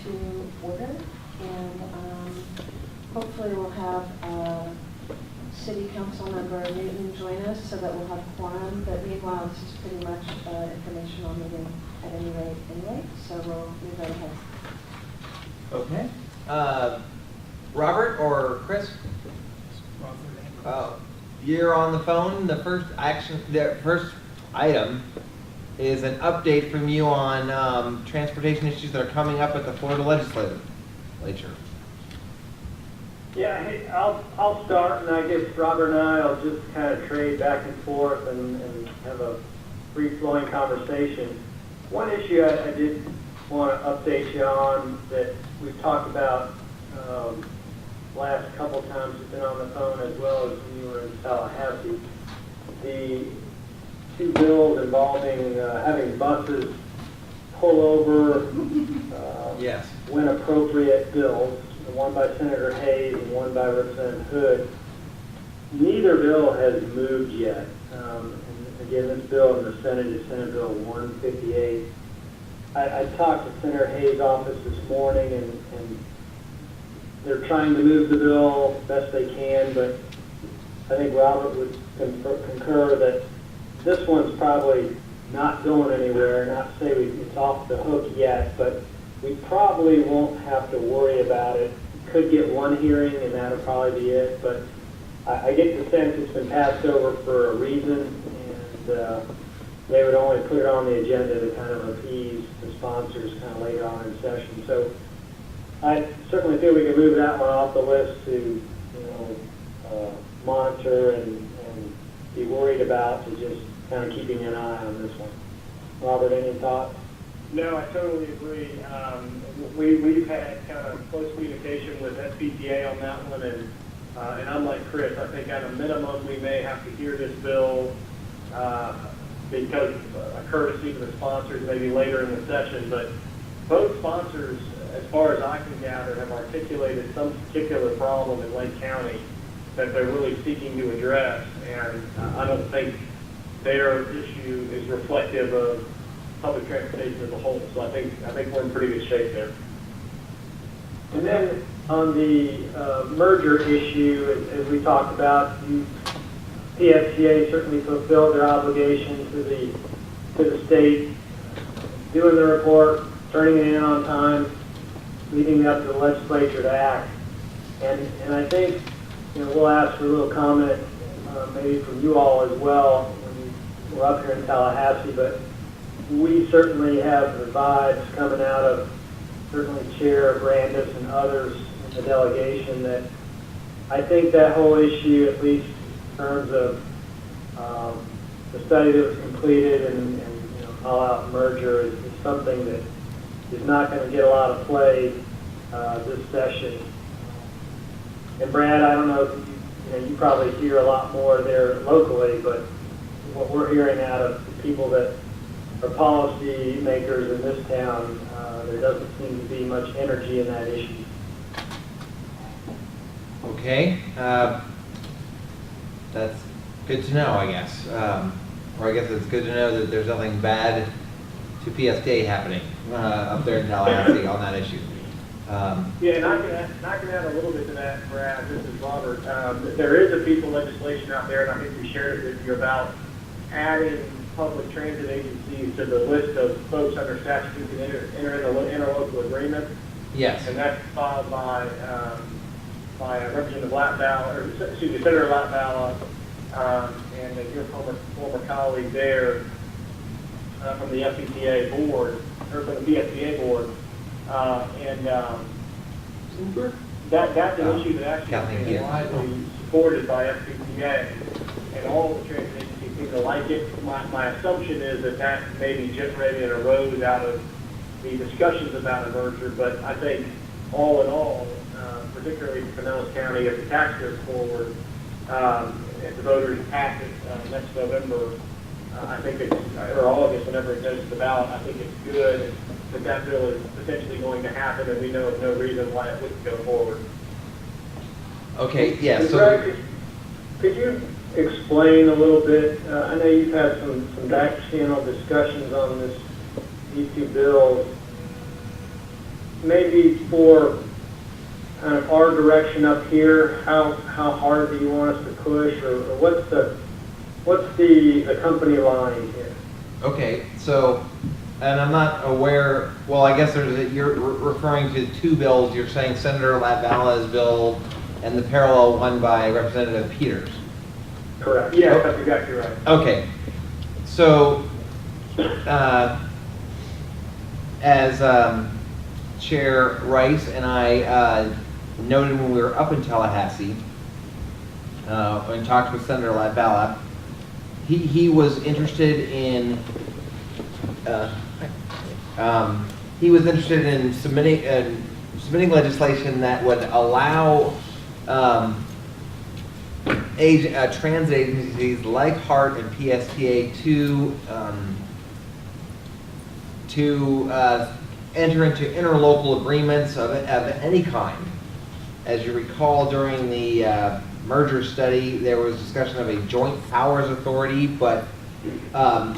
to order, and hopefully we'll have City Council member Newton join us so that we'll have quorum, but meanwhile this is pretty much informational meeting at any rate anyway, so we'll move right ahead. Okay. Robert or Chris? You're on the phone. The first item is an update from you on transportation issues that are coming up at the Florida Legislature. Yeah, hey, I'll start, and I guess Robert and I will just kind of trade back and forth and have a free-flowing conversation. One issue I did want to update you on that we've talked about last couple times we've been on the phone, as well as when you were in Tallahassee. The two bills involving having buses pull over Yes. when appropriate bills, the one by Senator Hayes and one by Representative Hood. Neither bill has moved yet. And again, this bill in the Senate is Senate Bill 158. I talked to Senator Hayes' office this morning, and they're trying to move the bill best they can, but I think Robert would concur that this one's probably not going anywhere. Not to say it's off the hook yet, but we probably won't have to worry about it. Could get one hearing, and that'll probably be it, but I get the sense it's been passed over for a reason, and they would only put it on the agenda to kind of appease the sponsors kind of later on in session. So I certainly feel we can move that one off the list to, monitor and be worried about, to just kind of keeping an eye on this one. Robert, any thoughts? No, I totally agree. We've had kind of close communication with PSTA on that one, and I'm like Chris. I think at a minimum we may have to hear this bill because a courtesy to the sponsors maybe later in the session. But both sponsors, as far as I can gather, have articulated some particular problem in Lake County that they're really seeking to address, and I don't think their issue is reflective of public transportation as a whole. So I think we're in pretty good shape there. And then on the merger issue, as we talked about, PSTA certainly fulfilled their obligation to the state, doing the report, turning it in on time, leaving it up to the legislature to act. And I think we'll ask for a little comment maybe from you all as well when we're up here in Tallahassee, but we certainly have the vibes coming out of certainly Chair Brandis and others in the delegation that I think that whole issue, at least in terms of the study that was completed and all-out merger, is something that is not going to get a lot of play this session. And Brad, I don't know if you probably hear a lot more there locally, but what we're hearing out of the people that are policy makers in this town, there doesn't seem to be much energy in that issue. Okay. That's good to know, I guess. Or I guess it's good to know that there's nothing bad to PSTA happening up there in Tallahassee on that issue. Yeah, and I can add a little bit to that, Brad. This is Robert. There is a piece of legislation out there, and I think we shared it with you, about adding public transit agencies to the list of folks under statute who can enter into interlocal agreements. Yes. And that's filed by Representative Senator Latvala, and your former colleague there from the FPTA board, or from the PSTA board. That's an issue that actually has been widely supported by FPTA, and all the transit agencies seem to like it. My assumption is that maybe generated and arose out of the discussions about a merger, but I think all in all, particularly for Pinellas County, if the tax goes forward, if the voters pass it next November, I think it's, or August, whenever it goes to the ballot, I think it's good that bill is potentially going to happen, and we know of no reason why it wouldn't go forward. Okay, yeah, so... Greg, could you explain a little bit, I know you've had some back channel discussions on these two bills. maybe for kind of our direction up here, how hard do you want us to push, or what's the company line here? Okay, so, and I'm not aware, well, I guess you're referring to two bills. You're saying Senator Latvalla's bill and the parallel one by Representative Peters. Correct. Yes, that's exactly right. Okay, so, as Chair Rice and I noted when we were up in Tallahassee, and talked with Senator Latvala, he was interested in submitting legislation that would allow transit agencies like HART and PSTA to enter into interlocal agreements of any kind. As you recall, during the merger study, there was discussion of a joint powers authority, but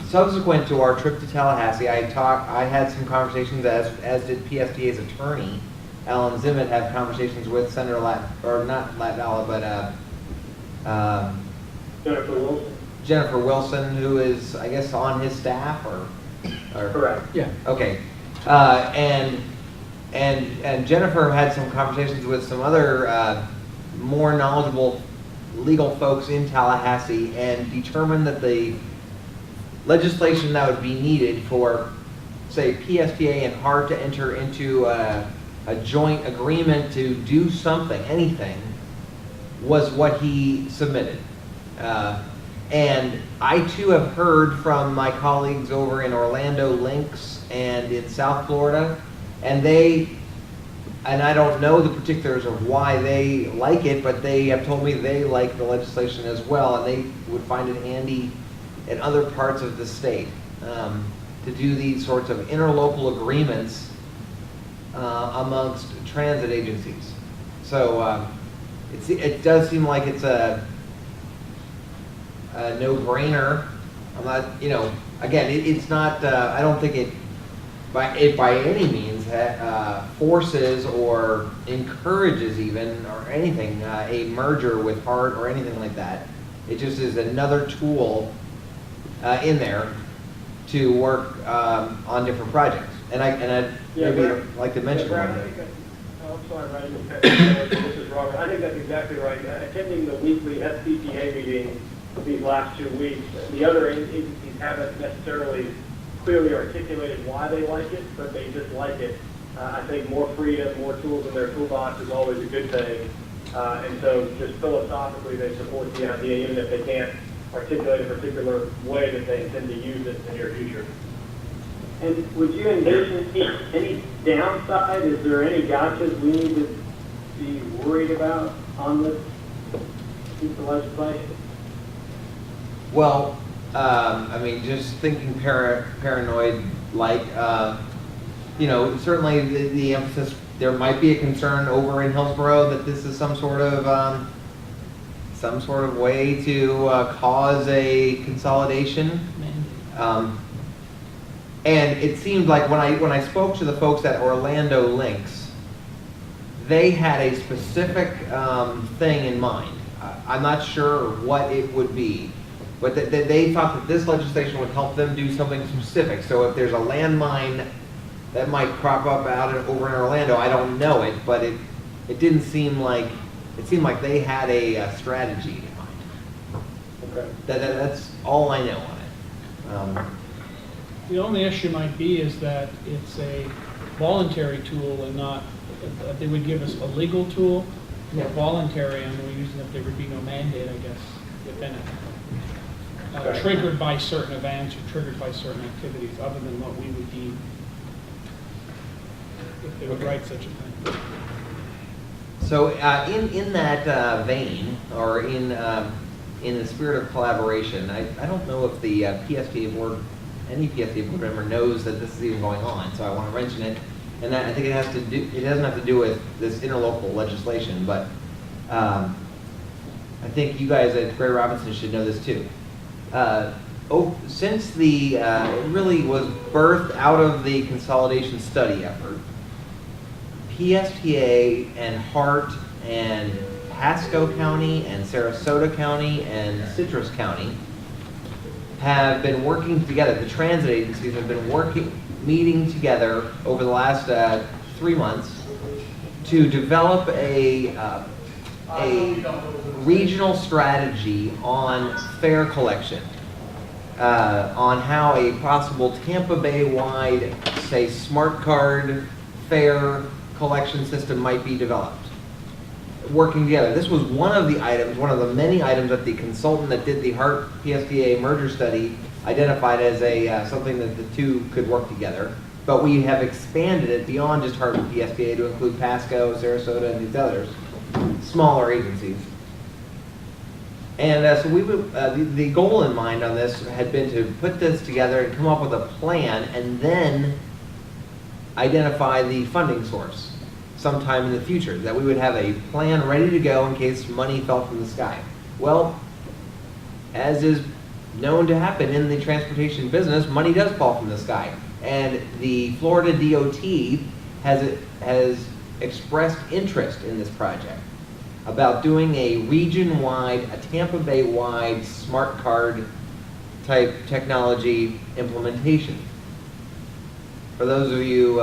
subsequent to our trip to Tallahassee, I had some conversations, as did PSTA's attorney, Alan Zimmett, had conversations with Senator not Latvala, but Jennifer Wilson, who is, I guess, on his staff, or Correct. yeah. Okay, and Jennifer had some conversations with some other more knowledgeable legal folks in Tallahassee, and determined that the legislation that would be needed for, say, PSTA and HART to enter into a joint agreement to do something, anything, was what he submitted. And I too have heard from my colleagues over in Orlando Links and in South Florida, and I don't know the particulars of why they like it, but they have told me they like the legislation as well, and they would find it handy in other parts of the state to do these sorts of interlocal agreements amongst transit agencies. So it does seem like it's a no-brainer. I'm not, again, it's not. I don't think it by any means forces or encourages even or anything a merger with HART or anything like that. It just is another tool in there to work on different projects. And I'd like to mention Brad, one. I'm sorry, Brad, this is Robert. I think that's exactly right. Attending the weekly SPTA meeting these last 2 weeks, the other agencies haven't necessarily clearly articulated why they like it, but they just like it. I think more freedom, more tools in their toolbox is always a good thing. And so just philosophically, they support the idea, even if they can't articulate a particular way that they intend to use it in the near future. And would you envision any downside? Is there any gotchas we need to be worried about on this piece of legislation? Well, I mean, just thinking paranoid, like, certainly the emphasis, there might be a concern over in Hillsborough that this is some sort of way to cause a consolidation. And it seemed like when I spoke to the folks at Orlando Links, they had a specific thing in mind. I'm not sure what it would be, but they thought that this legislation would help them do something specific. So if there's a landmine that might crop up over in Orlando, I don't know it, but it didn't seem like, it seemed like they had a strategy in mind. Okay. That's all I know on it. The only issue might be is that it's a voluntary tool and not, they would give us a legal tool, or voluntary, and we're using if there would be no mandate, I guess, within it. Okay. Triggered by certain events or triggered by certain activities, other than what we would deem, if they would write such a thing. So in that vein, or in the spirit of collaboration, I don't know if the PSTA board, any PSTA board member knows that this is even going on, so I want to mention it. And that, I think it doesn't have to do with this interlocal legislation, but I think you guys at Gray Robinson should know this too. Since it really was birthed out of the consolidation study effort, PSTA and Hart and Pasco County and Sarasota County and Citrus County have been working together. The transit agencies have been meeting together over the last 3 months to develop a regional strategy on fare collection, on how a possible Tampa Bay-wide, say, smart card fare collection system might be developed. Working together. This was one of the items, one of the many items that the consultant that did the Hart PSTA merger study identified as something that the two could work together. But we have expanded it beyond just Hart and PSTA to include Pasco, Sarasota, and these others, smaller agencies. And so we would, the goal in mind on this had been to put this together and come up with a plan and then identify the funding source sometime in the future, that we would have a plan ready to go in case money fell from the sky. Well, as is known to happen in the transportation business, money does fall from the sky. And the Florida DOT has expressed interest in this project about doing a region-wide, a Tampa Bay-wide smart card type technology implementation. For those of you,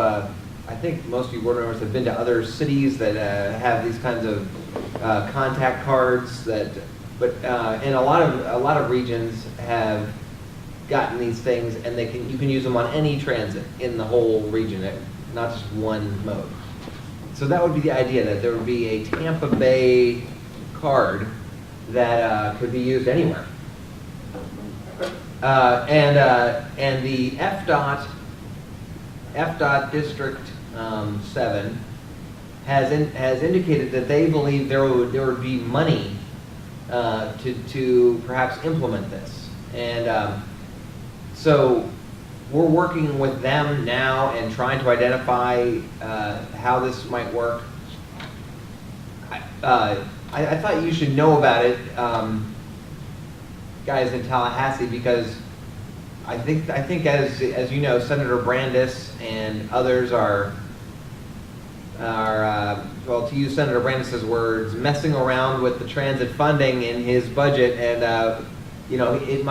I think most of you board members have been to other cities that have these kinds of contact cards. And a lot of regions have gotten these things, and you can use them on any transit in the whole region, not just one mode. So that would be the idea, that there would be a Tampa Bay card that could be used anywhere. And the FDOT District 7 has indicated that they believe there would be money to perhaps implement this. And so we're working with them now and trying to identify how this might work. I thought you should know about it, guys in Tallahassee, because I think as you know, Senator Brandis and others are well, to use Senator Brandis's words, messing around with the transit funding in his budget, and you know, it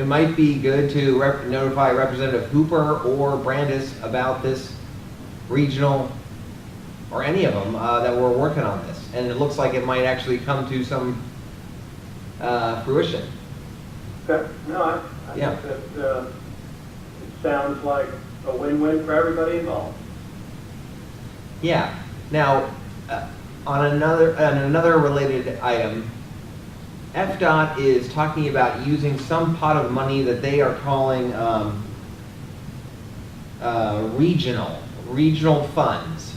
might be good to notify Representative Hooper or Brandis about this regional, or any of them, that we're working on this, and it looks like it might actually come to some fruition. Okay. No, I Yeah. think that it sounds like a win-win for everybody involved. Yeah. Now, on another related item, FDOT is talking about using some pot of money that they are calling regional funds,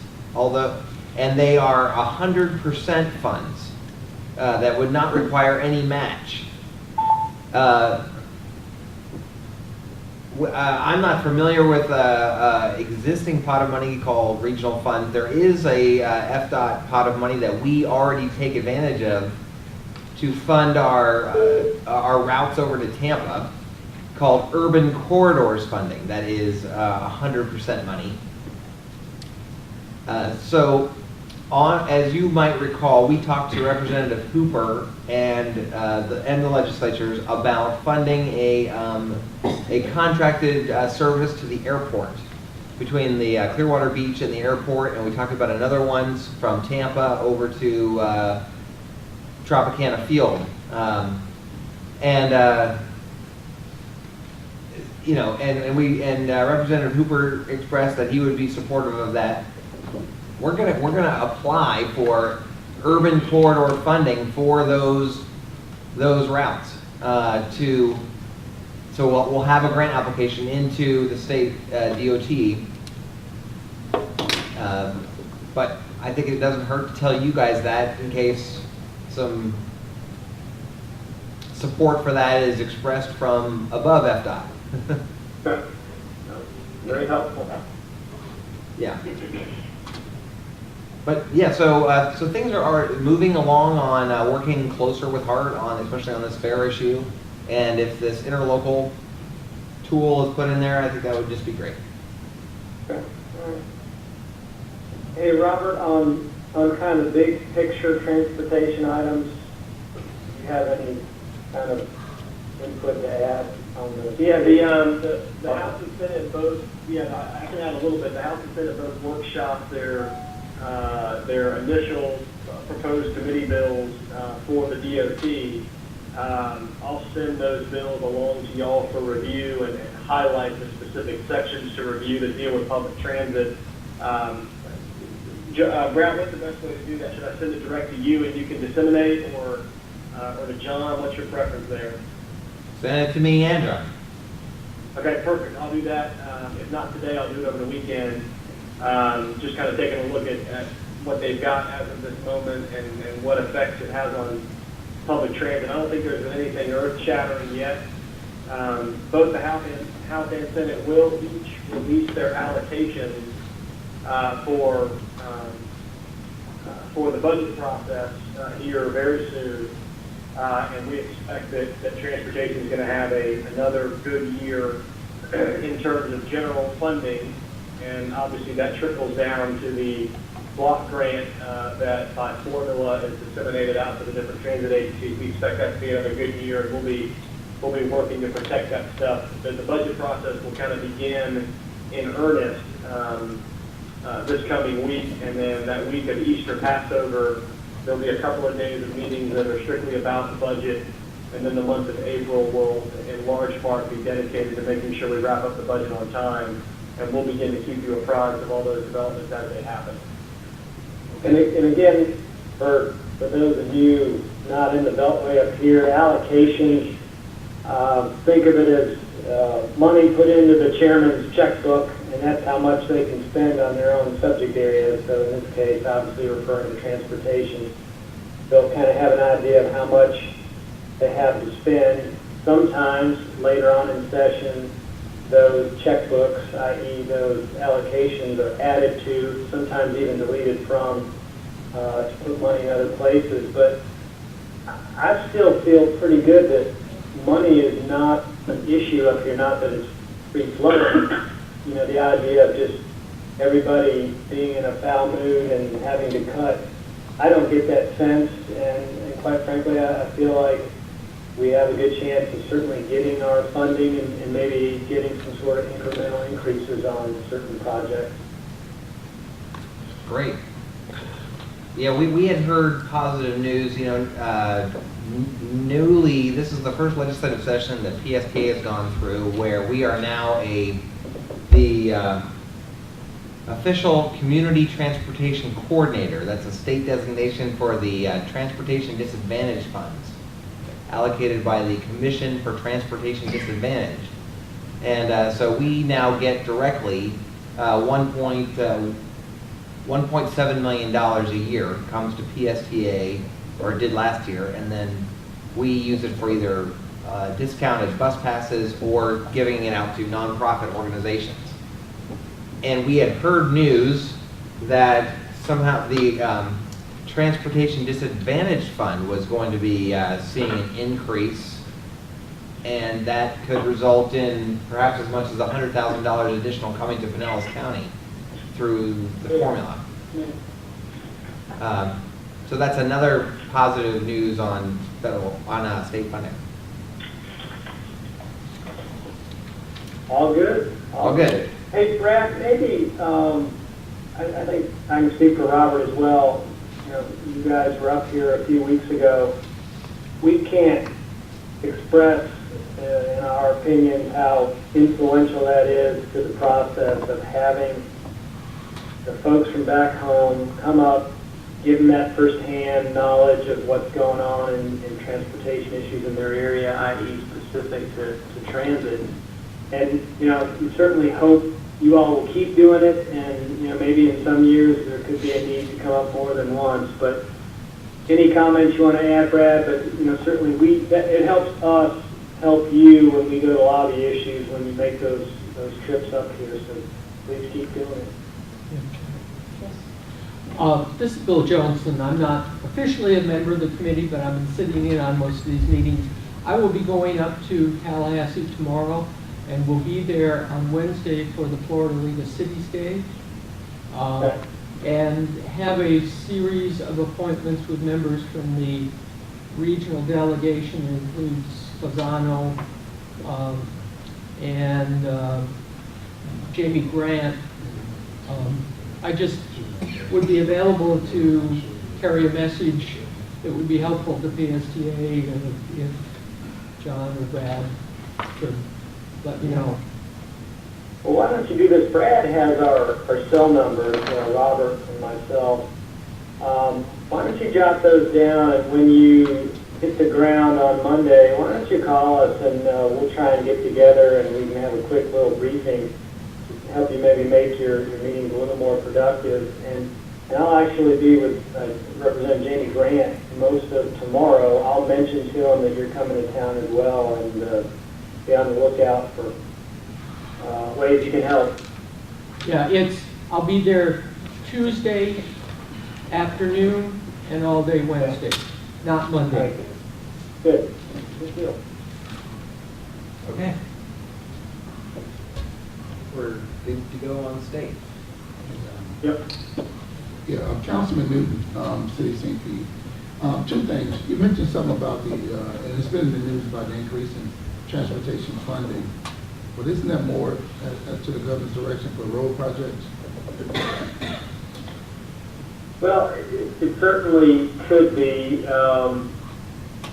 and they are 100% funds that would not require any match. I'm not familiar with existing pot of money called regional fund. There is a FDOT pot of money that we already take advantage of to fund our routes over to Tampa, called Urban Corridors Funding. That is 100% money. As you might recall, we talked to Representative Hooper and the legislatures about funding a contracted service to the airport between the Clearwater Beach and the airport, and we talked about another one from Tampa over to Tropicana Field, you know, and Representative Hooper expressed that he would be supportive of that. We're gonna apply for urban corridor funding for those routes. So we'll have a grant application into the state DOT. But I think it doesn't hurt to tell you guys that in case some support for that is expressed from above FDOT. Okay. Very helpful. Yeah. But yeah, so things are moving along on working closer with Hart on, especially on this fare issue. And if this interlocal tool is put in there, I think that would just be great. Okay. All right. Hey, Robert, on kind of big picture transportation items, do you have any kind of input to add on the? Yeah, the House and Senate both, I can add a little bit. The House and Senate both workshop their initial proposed committee bills for the DOT. I'll send those bills along to y'all for review and highlight the specific sections to review that deal with public transit. Brad, what's the best way to do that? Should I send it direct to you and you can disseminate, or to John? What's your preference there? Send it to me and John. Okay, perfect. I'll do that. If not today, I'll do it over the weekend. Just kind of taking a look at what they've got as of this moment and what effects it has on public transit. I don't think there's been anything earth-shattering yet. Both the House and Senate will each release their allocations for the budget process here very soon. And we expect that transportation is going to have another good year in terms of general funding, and obviously that trickles down to the block grant that by formula is disseminated out to the different transit agencies. We expect that to be another good year, and we'll be working to protect that stuff. The budget process will kind of begin in earnest this coming week, and then that week of Easter Passover, there'll be a couple of days of meetings that are strictly about the budget, and then the month of April will, in large part, be dedicated to making sure we wrap up the budget on time, and we'll begin to keep you apprised of all those developments as they happen. And again, for those of you not in the Beltway up here, allocations, think of it as money put into the chairman's checkbook, and that's how much they can spend on their own subject areas. So in this case, obviously referring to transportation, they'll kind of have an idea of how much they have to spend. Sometimes later on in session, those checkbooks, i.e. those allocations, are added to, sometimes even deleted from, to put money in other places. But I still feel pretty good that money is not an issue up here, not that it's free flowing. You know, the idea of just everybody being in a foul mood and having to cut, I don't get that sense, and quite frankly, I feel like we have a good chance of certainly getting our funding and maybe getting some sort of incremental increases on certain projects. Great. Yeah, we had heard positive news, newly, this is the first legislative session that PSTA has gone through where we are now the official community transportation coordinator. That's a state designation for the transportation disadvantaged funds allocated by the Commission for Transportation Disadvantaged. And so we now get directly $1.7 million a year comes to PSTA, or did last year, and then we use it for either discounted bus passes or giving it out to nonprofit organizations. And we had heard news that somehow the Transportation Disadvantaged Fund was going to be seeing an increase, and that could result in perhaps as much as $100,000 additional coming to Pinellas County through the formula. So that's another positive news on state funding. All good? All good. Hey, Brad, maybe, I think I can speak for Robert as well. You know, you guys were up here a few weeks ago. We can't express, in our opinion, how influential that is to the process of having the folks from back home come up, give them that firsthand knowledge of what's going on in transportation issues in their area, i.e. specific to transit. And, we certainly hope you all will keep doing it, and, maybe in some years there could be a need to come up more than once. But any comments you want to add, Brad? But, certainly it helps us help you when we go to lobby issues, when you make those trips up here. So please keep doing it. This is Bill Johnson. I'm not officially a member of the committee, but I'm sitting in on most of these meetings. I will be going up to Tallahassee tomorrow, and we'll be there on Wednesday for the Florida League of Cities Day. and have a series of appointments with members from the regional delegation, includes Fasano and Jamie Grant. I just would be available to carry a message that would be helpful to PSTA, and if John or Brad could let me know. Well, why don't you do this? Brad has our cell numbers, Robert and myself. Why don't you jot those down, and when you hit the ground on Monday, why don't you call us, and we'll try and get together and we can have a quick little briefing to help you maybe make your meetings a little more productive. And I'll actually be with Representative Jamie Grant most of tomorrow. I'll mention to him that you're coming to town as well, and be on the lookout for ways you can help. Yeah, I'll be there Tuesday afternoon and all day Wednesday, not Monday. Good. Good deal. Okay. We're good to go on stage. Yep. Yeah, Councilman Newton, City of St. Pete. Two things. You mentioned something about and it's been in the news about the increase in transportation funding. But isn't that more to the governor's direction for road projects? Well, it certainly could be.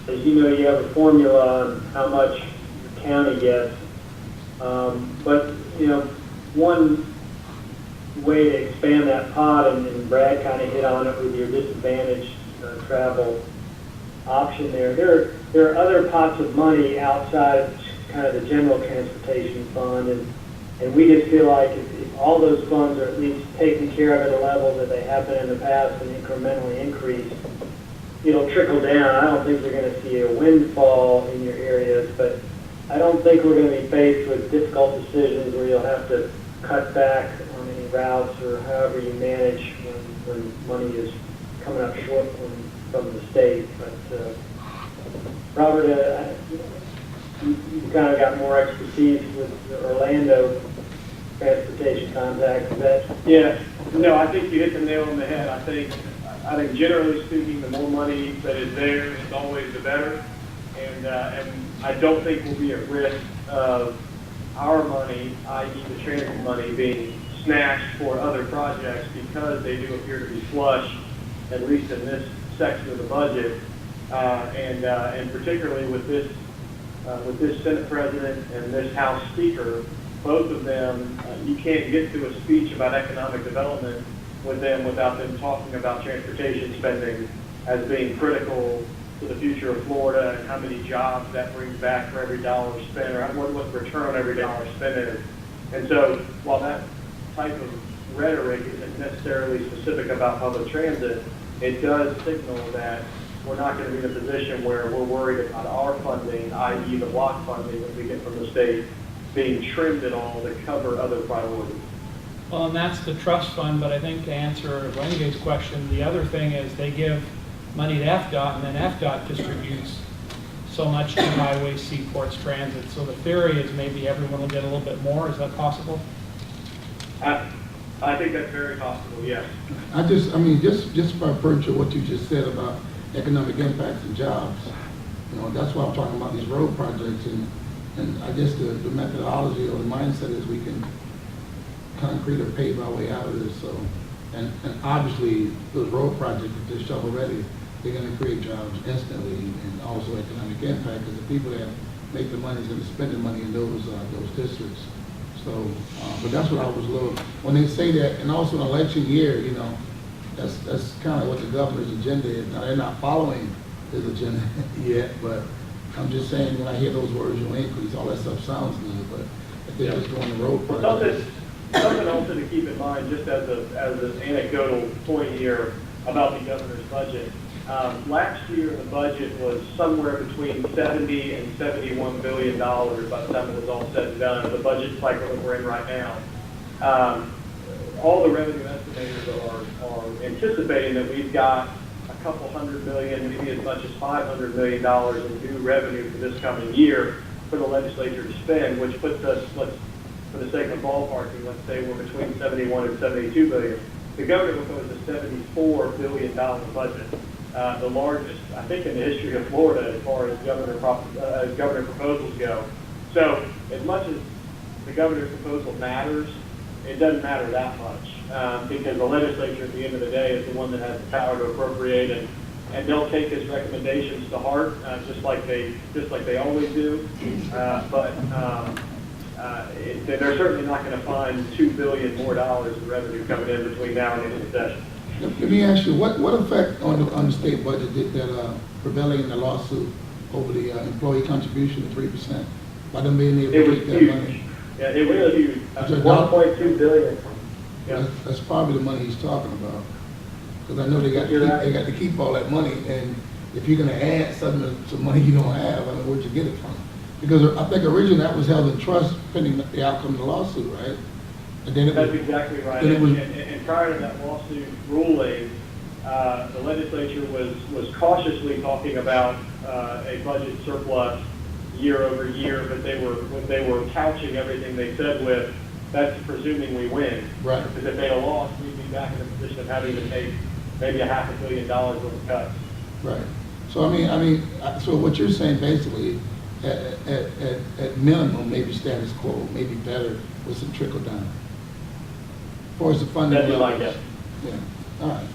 As you know, you have a formula on how much the county gets. But, one way to expand that pot, and Brad kind of hit on it with your disadvantaged travel option there. There are other pots of money outside of kind of the general transportation fund, and we just feel like if all those funds are at least taken care of at a level that they have been in the past and incrementally increased, it'll trickle down. I don't think you're going to see a windfall in your areas, but I don't think we're going to be faced with difficult decisions where you'll have to cut back on any routes or however you manage when money is coming up short from the state. But Robert, you kind of got more expertise with the Orlando transportation contacts. Is that? Yeah, no, I think you hit the nail on the head. I think generally speaking, the more money that is there is always the better. And I don't think we'll be at risk of our money, i.e. the transit money, being snatched for other projects because they do appear to be flush, at least in this section of the budget. And particularly with this Senate President and this House Speaker, both of them, you can't get to a speech about economic development with them without them talking about transportation spending as being critical to the future of Florida and how many jobs that brings back for every dollar spent, or what the return on every dollar spent is. And so while that type of rhetoric isn't necessarily specific about public transit, it does signal that we're not going to be in a position where we're worried about our funding, i.e. the block funding that we get from the state, being trimmed at all to cover other priorities. Well, and that's the trust fund, but I think to answer Renegade's question, the other thing is they give money to FDOT, and then FDOT distributes so much to highways, seaports, transit. So the theory is maybe everyone will get a little bit more. Is that possible? I think that's very possible, yes. Just by virtue of what you just said about economic impacts and jobs, that's why I'm talking about these road projects, and I guess the methodology or the mindset is we can concrete or pave our way out of this. So, and obviously those road projects, if they're shovel ready, they're going to create jobs instantly and also economic impact because the people that make the money is going to spend the money in those districts. So, but that's what I was when they say that, and also an election year, that's kind of what the governor's agenda is. Now they're not following his agenda yet, but I'm just saying when I hear those words, increase, all that stuff sounds good, but if they're just doing the road projects. Something also to keep in mind, just as an anecdotal point here about the governor's budget. Last year, the budget was somewhere between $70 and $71 billion by the time it was all said and done, the budget cycle that we're in right now. All the revenue estimators are anticipating that we've got a couple $100 million, maybe as much as $500 million in new revenue for this coming year for the legislature to spend, which puts us, for the sake of ballparking, let's say we're between 71 and 72 billion. The governor proposed a $74 billion budget, the largest, I think, in the history of Florida as far as governor proposals go. So as much as the governor's proposal matters, it doesn't matter that much, because the legislature at the end of the day is the one that has the power to appropriate, and they'll take his recommendations to heart, just like they always do. They're certainly not going to find $2 billion more in revenue coming in between now and the end of the session. Let me ask you, what effect on the state budget did that prevailing in the lawsuit over the employee contribution of 3%? By them being able It to was take that huge. money? Yeah, it was huge. Is there 1.2 billion. Yeah. That's probably the money he's talking about. Because I know they got to keep all that money, and if you're gonna add some money you don't have, I mean, where'd you get it from? Because I think originally that was held in trust pending the outcome of the lawsuit, right? And then That's exactly right. then it was- And prior to that lawsuit ruling, the legislature was cautiously talking about a budget surplus year over year, but they were couching everything they said with, that's presuming we win. Right. Because if they had lost, we'd be back in a position of having to take maybe $500 million worth of cuts. Right. So so what you're saying basically, at minimum, maybe status quo, maybe better with some trickle down. As far as the funding That'd be my levels. guess. Yeah, all right.